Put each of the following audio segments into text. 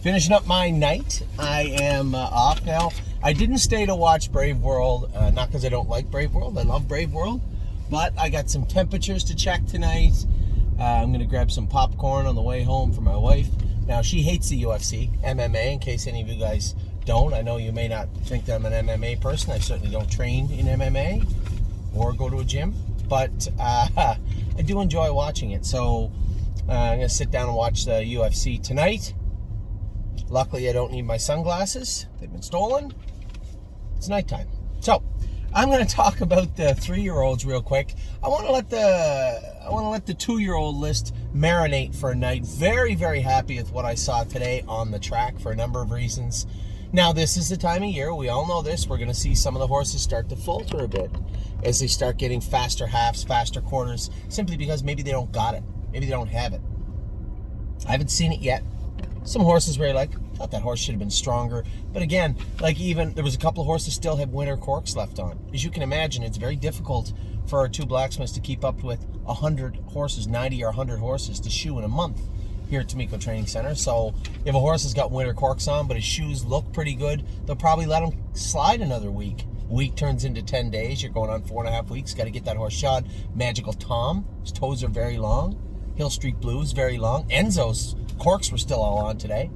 finishing up my night. I am off now. I didn't stay to watch Brave World, not because I don't like Brave World. I love Brave World, but I got some temperatures to check tonight. I'm going to grab some popcorn on the way home for my wife. Now, she hates the UFC, MMA, in case any of you guys don't. I know you may not think that I'm an MMA person. I certainly don't train in MMA or go to a gym, but I do enjoy watching it. So I'm going to sit down and watch the UFC tonight. Luckily, I don't need my sunglasses. They've been stolen. It's nighttime. So I'm going to talk about the 3-year-olds real quick. I want to let the 2-year-old list marinate for a night. Very, very happy with what I saw today on the track for a number of reasons. Now, this is the time of year. We all know this. We're going to see some of the horses start to falter a bit as they start getting faster halves, faster quarters, simply because maybe they don't got it. Maybe they don't have it. I haven't seen it yet. Some horses where you're like, thought that horse should have been stronger. But again, like even there was a couple of horses still have winter corks left on. As you can imagine, it's very difficult for our two blacksmiths to keep up with 100 horses, 90 or 100 horses to shoe in a month here at Tomeco Training Center. So if a horse has got winter corks on, but his shoes look pretty good, they'll probably let him slide another week. Week turns into 10 days. You're going on 4.5 weeks. Got to get that horse shod. Magical Tom, his toes are very long. Hill Street Blues, very long. Enzo's corks were still all on today.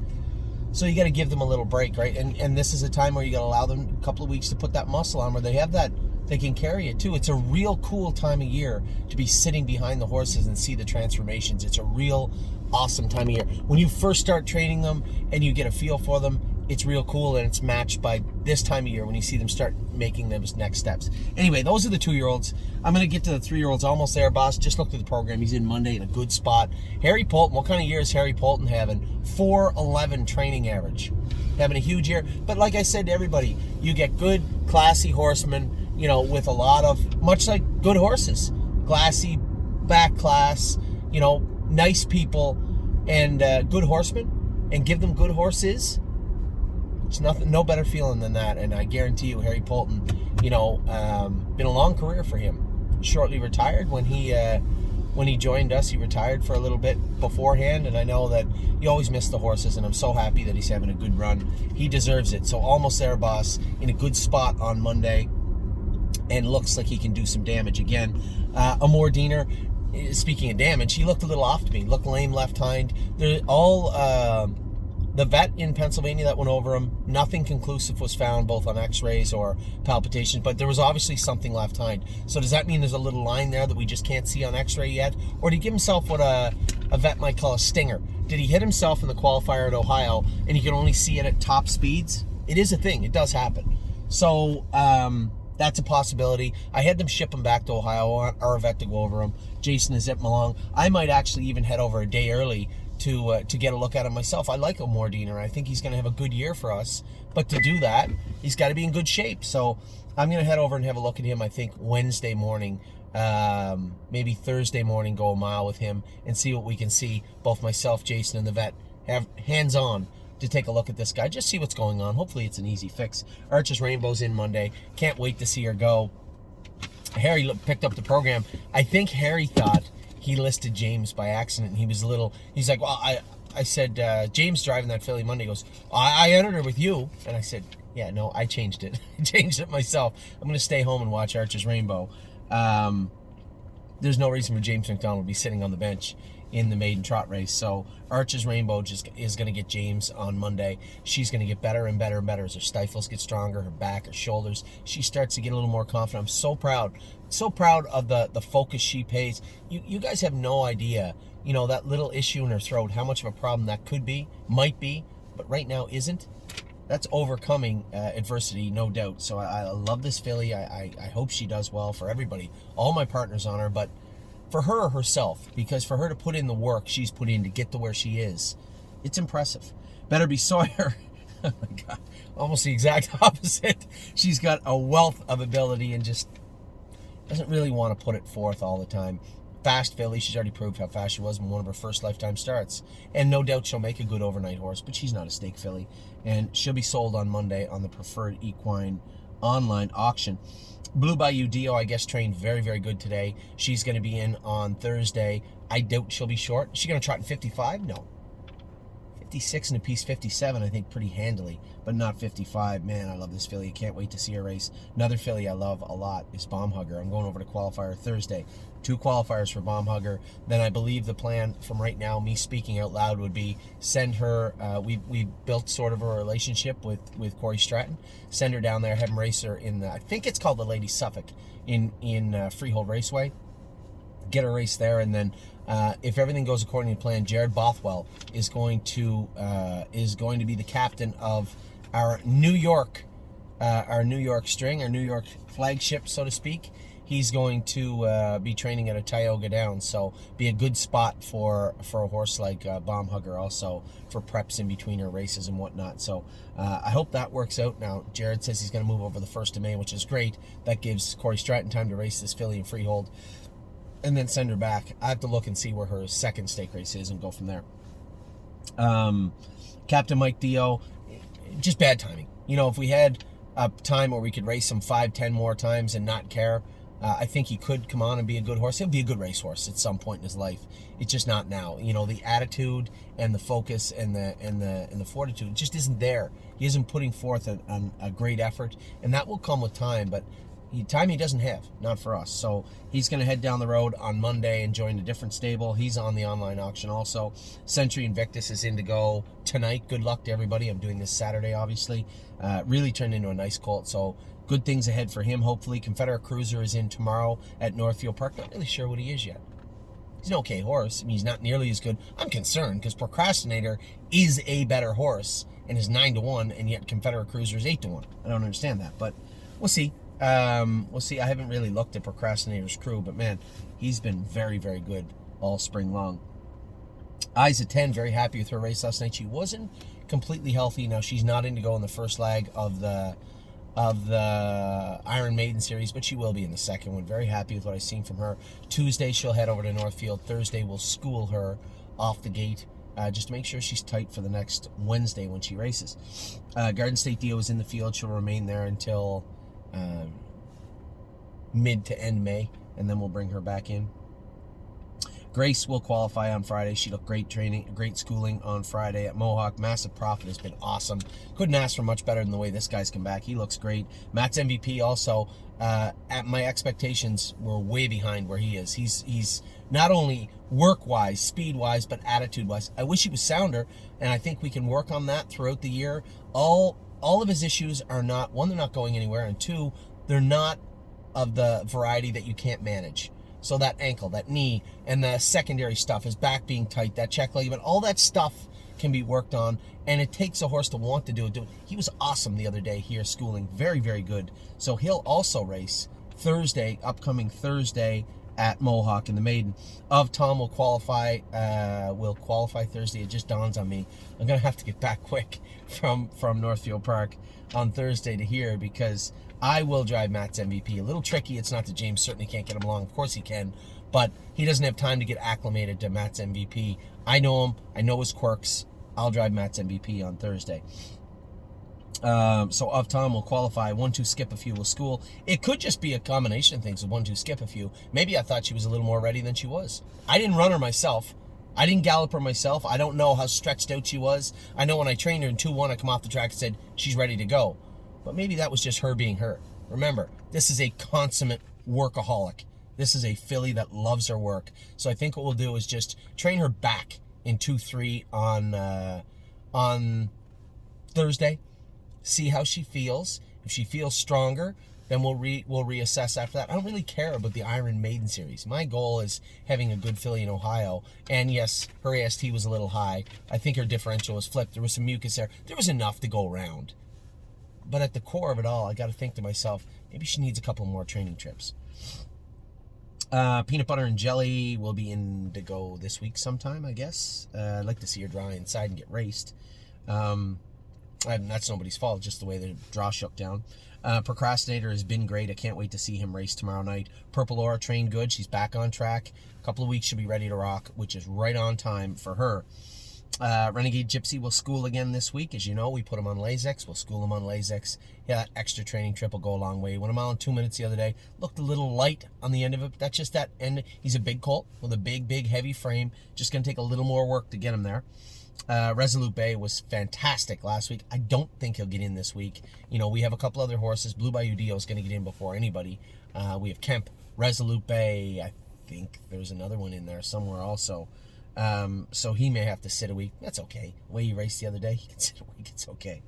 So you got to give them a little break, right? And this is a time where you got to allow them a couple of weeks to put that muscle on where they have that, they can carry it too. It's a real cool time of year to be sitting behind the horses and see the transformations. It's a real awesome time of year. When you first start training them and you get a feel for them, it's real cool, and it's matched by this time of year when you see them start making those next steps. Anyway, those are the 2-year-olds. I'm going to get to the 3-year-olds almost there, boss. Just looked at the program. He's in Monday in a good spot. Harry Polton, what kind of year is Harry Polton having? 4.11 training average. Having a huge year. But like I said to everybody, you get good, classy horsemen, you know, with a lot of, much like good horses. Classy, back class, you know, nice people, and good horsemen, and give them good horses. It's nothing, no better feeling than that, and I guarantee you, Harry Polton, you know, been a long career for him. Shortly retired when he joined us. He retired for a little bit beforehand, and I know that you always miss the horses, and I'm so happy that he's having a good run. He deserves it. So almost there, boss, in a good spot on Monday, and looks like he can do some damage again. Amor Diener, speaking of damage, he looked a little off to me. Looked lame left hind. They're all. The vet in Pennsylvania that went over him, nothing conclusive was found, both on x-rays or palpitations, but there was obviously something left hind. So does that mean there's a little line there that we just can't see on x-ray yet? Or did he give himself what a vet might call a stinger? Did he hit himself in the qualifier at Ohio and you can only see it at top speeds? It is a thing. It does happen. So that's a possibility. I had them ship him back to Ohio, our vet, to go over him. Jason has zipped him along. I might actually even head over a day early to get a look at him myself. I like Amor Diener. I think he's going to have a good year for us. But to do that, he's got to be in good shape. So I'm going to head over and have a look at him, I think, Wednesday morning. Maybe Thursday morning, go a mile with him and see what we can see. Both myself, Jason, and the vet have hands-on to take a look at this guy. Just see what's going on. Hopefully it's an easy fix. Arches Rainbow's in Monday. Can't wait to see her go. Harry picked up the program. I think Harry thought he listed James by accident, and he's like, well, I said, James driving that filly Monday. He goes, I entered her with you. And I said, yeah, no, I changed it. I changed it myself. I'm going to stay home and watch Arches Rainbow. There's no reason for James McDonald to be sitting on the bench in the maiden trot race. So Arches Rainbow just is going to get James on Monday. She's going to get better and better and better as her stifles get stronger, her back, her shoulders. She starts to get a little more confident. I'm so proud of the focus she pays. You guys have no idea, you know, that little issue in her throat, how much of a problem that could be, might be, but right now isn't. That's overcoming adversity, no doubt. So I love this filly. I hope she does well for everybody, all my partners on her, but for her herself, because for her to put in the work she's put in to get to where she is, it's impressive. Better Be Sawyer, oh my God, almost the exact opposite. She's got a wealth of ability and just doesn't really want to put it forth all the time. Fast filly, she's already proved how fast she was in one of her first lifetime starts. And no doubt she'll make a good overnight horse, but she's not a stake filly. And she'll be sold on Monday on the Preferred Equine online auction. Blue Bayou Dio, I guess, trained very, very good today. She's going to be in on Thursday. I doubt she'll be short. Is she going to trot in 55? No. 56 and a piece 57, I think, pretty handily, but not 55. Man, I love this filly. I can't wait to see her race. Another filly I love a lot is Bomb Hugger. I'm going over to qualifier Thursday. 2 qualifiers for Bomb Hugger. Then I believe the plan from right now, me speaking out loud, would be send her, we built sort of a relationship with Corey Stratton, send her down there, have him race her in the, I think it's called the Lady Suffolk in Freehold Raceway. Get a race there, and then if everything goes according to plan, Jared Bothwell is going to be the captain of our New York string, our New York flagship, so to speak. He's going to be training at a Tioga Downs, so be a good spot for a horse like Bomb Hugger, also for preps in between her races and whatnot. So I hope that works out. Now, Jared says he's going to move over the 1st of May, which is great. That gives Corey Stratton time to race this filly in Freehold, and then send her back. I have to look and see where her second stake race is and go from there. Captain Mike Dio, just bad timing. You know, if we had a time where we could race him 5-10 more times and not care, I think he could come on and be a good horse. He'll be a good racehorse at some point in his life. It's just not now. You know, the attitude and the focus and the fortitude just isn't there. He isn't putting forth a great effort, and that will come with time, but time he doesn't have, not for us. So he's going to head down the road on Monday and join a different stable. He's on the online auction also. Century Invictus is in to go tonight. Good luck to everybody. I'm doing this Saturday, obviously. Really turned into a nice colt, so good things ahead for him, hopefully. Confederate Cruiser is in tomorrow at Northfield Park. Not really sure what he is yet. He's an okay horse. I mean, he's not nearly as good. I'm concerned because Procrastinator is a better horse and is 9-1, and yet Confederate Cruiser is 8-1. I don't understand that, but we'll see. We'll see. I haven't really looked at Procrastinator's crew, but man, he's been very, very good all spring long. Eyes at 10, very happy with her race last night. She wasn't completely healthy. Now, she's not in to go in the first leg of the Iron Maiden series, but she will be in the second one. Very happy with what I've seen from her. Tuesday, she'll head over to Northfield. Thursday, we'll school her off the gate, just to make sure she's tight for the next Wednesday when she races. Garden State Dio is in the field. She'll remain there until mid to end May, and then we'll bring her back in. Grace will qualify on Friday. She looked great training, great schooling on Friday at Mohawk. Massive Profit has been awesome. Couldn't ask for much better than the way this guy's come back. He looks great. Matt's MVP also, at my expectations, were way behind where he is. He's not only work-wise, speed-wise, but attitude-wise. I wish he was sounder, and I think we can work on that throughout the year. All of his issues are not, one, they're not going anywhere, and two, they're not of the variety that you can't manage. So that ankle, that knee, and the secondary stuff, his back being tight, that check ligament, all that stuff can be worked on, and it takes a horse to want to do it. He was awesome the other day here schooling. Very, very good. So he'll also race Thursday, upcoming Thursday, at Mohawk in the Maiden. Of Tom will qualify Thursday. It just dawns on me, I'm going to have to get back quick from Northfield Park on Thursday to here, because I will drive Matt's MVP. A little tricky. It's not that James certainly can't get him along. Of course he can, but he doesn't have time to get acclimated to Matt's MVP. I know him. I know his quirks. I'll drive Matt's MVP on Thursday. So Of Tom will qualify. 1-2 Skip a Few will school. It could just be a combination of things with 1-2 Skip a Few. Maybe I thought she was a little more ready than she was. I didn't run her myself. I didn't gallop her myself. I don't know how stretched out she was. I know when I trained her in 2-1, I come off the track and said, she's ready to go. But maybe that was just her being her. Remember, this is a consummate workaholic. This is a filly that loves her work. So I think what we'll do is just train her back in 2-3 on Thursday. See how she feels. If she feels stronger, then we'll reassess after that. I don't really care about the Iron Maiden series. My goal is having a good filly in Ohio. And yes, her AST was a little high. I think her differential was flipped. There was some mucus there. There was enough to go around. But at the core of it all, I got to think to myself, maybe she needs a couple more training trips. Peanut Butter and Jelly will be in to go this week sometime, I guess. I'd like to see her draw inside and get raced. And that's nobody's fault, just the way the draw shook down. Procrastinator has been great. I can't wait to see him race tomorrow night. Purple Aura trained good. She's back on track. A couple of weeks she'll be ready to rock, which is right on time for her. Renegade Gypsy will school again this week. As you know, we put him on Lasix. We'll school him on Lasix. Yeah, that extra training trip will go a long way. Went a mile in 2 minutes the other day. Looked a little light on the end of it. But that's just that end. He's a big colt with a big, heavy frame. Just going to take a little more work to get him there. Resolute Bay was fantastic last week. I don't think he'll get in this week. We have a couple other horses. Blue Bayou Dio is going to get in before anybody. We have Kemp, Resolute Bay. I think there's another one in there somewhere also. So he may have to sit a week. That's okay. The way he raced the other day, he can sit a week. It's okay.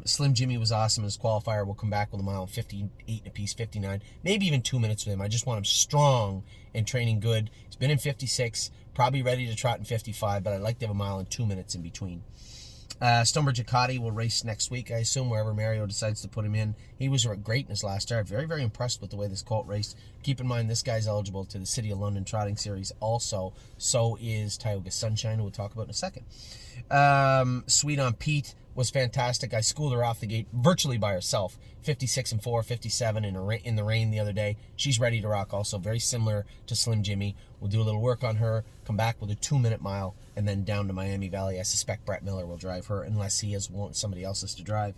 Slim Jimmy was awesome as qualifier. We'll come back with a mile 58 a piece, 59, maybe even 2 minutes with him. I just want him strong and training good. He's been in 56, probably ready to trot in 55, but I'd like to have a mile and 2 minutes in between. Stonebridge Ducati will race next week, I assume, wherever Mario decides to put him in. He was great in his last start. Very, very impressed with the way this colt raced. Keep in mind, this guy's eligible to the City of London Trotting Series also. So is Tioga Sunshine, who we'll talk about in a second. Sweet on Pete was fantastic. I schooled her off the gate virtually by herself. 56 and 4, 57 in the rain the other day. She's ready to rock also. Very similar to Slim Jimmy. We'll do a little work on her, come back with a 2-minute mile, and then down to Miami Valley. I suspect Brett Miller will drive her unless he has somebody else's to drive.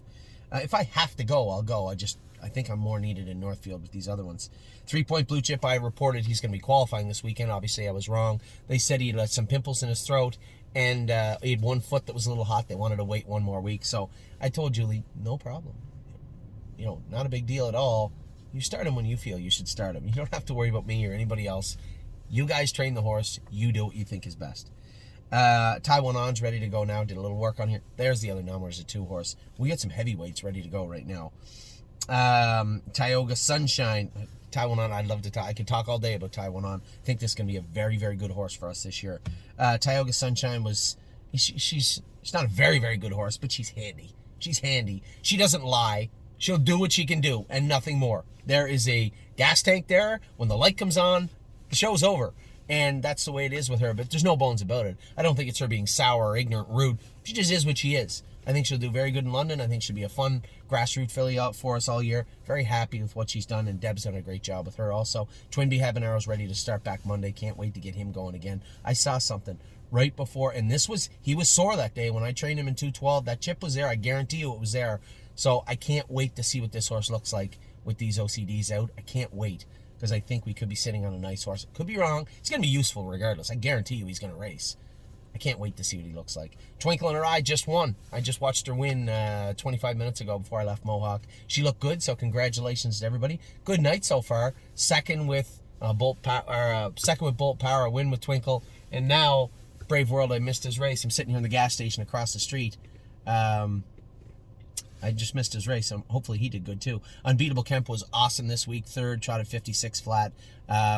If I have to go, I'll go. I think I'm more needed in Northfield with these other ones. 3 Point Blue Chip, I reported he's going to be qualifying this weekend. Obviously, I was wrong. They said he had some pimples in his throat, and he had one foot that was a little hot. They wanted to wait one more week. So I told Julie, no problem. Not a big deal at all. You start him when you feel you should start him. You don't have to worry about me or anybody else. You guys train the horse. You do what you think is best. Taiwan On's ready to go now. Did a little work on here. There's the other numbers, a 2-horse. We got some heavyweights ready to go right now. Tioga Sunshine. Taiwan On, I'd love to talk. I could talk all day about Taiwan On. I think this is going to be a very, very good horse for us this year. Tioga Sunshine was, she's not a very, very good horse, but she's handy. She's handy. She doesn't lie. She'll do what she can do and nothing more. There is a gas tank there. When the light comes on, the show's over. And that's the way it is with her, but there's no bones about it. I don't think it's her being sour or ignorant, rude. She just is what she is. I think she'll do very good in London. I think she'll be a fun grassroots filly out for us all year. Very happy with what she's done, and Deb's done a great job with her also. Twinbee Habanero's ready to start back Monday. Can't wait to get him going again. I saw something right before, and he was sore that day when I trained him in 212. That chip was there. I guarantee you it was there. So I can't wait to see what this horse looks like with these OCDs out. I can't wait, because I think we could be sitting on a nice horse. Could be wrong. It's going to be useful regardless. I guarantee you he's going to race. I can't wait to see what he looks like. Twinkle in Her Eye just won. I just watched her win 25 minutes ago before I left Mohawk. She looked good, so congratulations to everybody. Good night so far. Second with Bolt Power, a win with Twinkle, and now Brave World. I missed his race. I'm sitting here in the gas station across the street. I just missed his race. Hopefully he did good too. Unbeatable Kemp was awesome this week. Third, trotted 56 flat.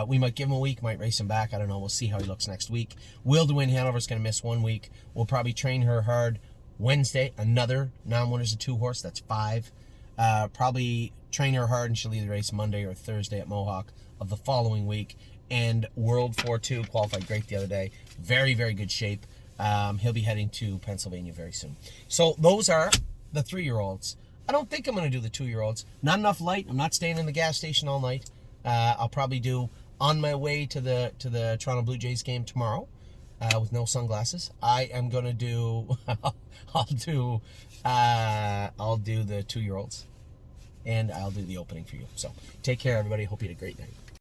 We might give him a week, might race him back. I don't know. We'll see how he looks next week. Will to Win Hanover's going to miss 1 week. We'll probably train her hard Wednesday. Another non-winners of 2-horse. That's 5. Probably train her hard, and she'll either race Monday or Thursday at Mohawk of the following week. And World 4-2 qualified great the other day. Very, very good shape. He'll be heading to Pennsylvania very soon. So those are the 3-year-olds. I don't think I'm going to do the 2-year-olds. Not enough light. I'm not staying in the gas station all night. I'll probably do on my way to the Toronto Blue Jays game tomorrow with no sunglasses. I am going to do I'll do the 2-year-olds, and I'll do the opening for you. So take care, everybody. Hope you had a great night.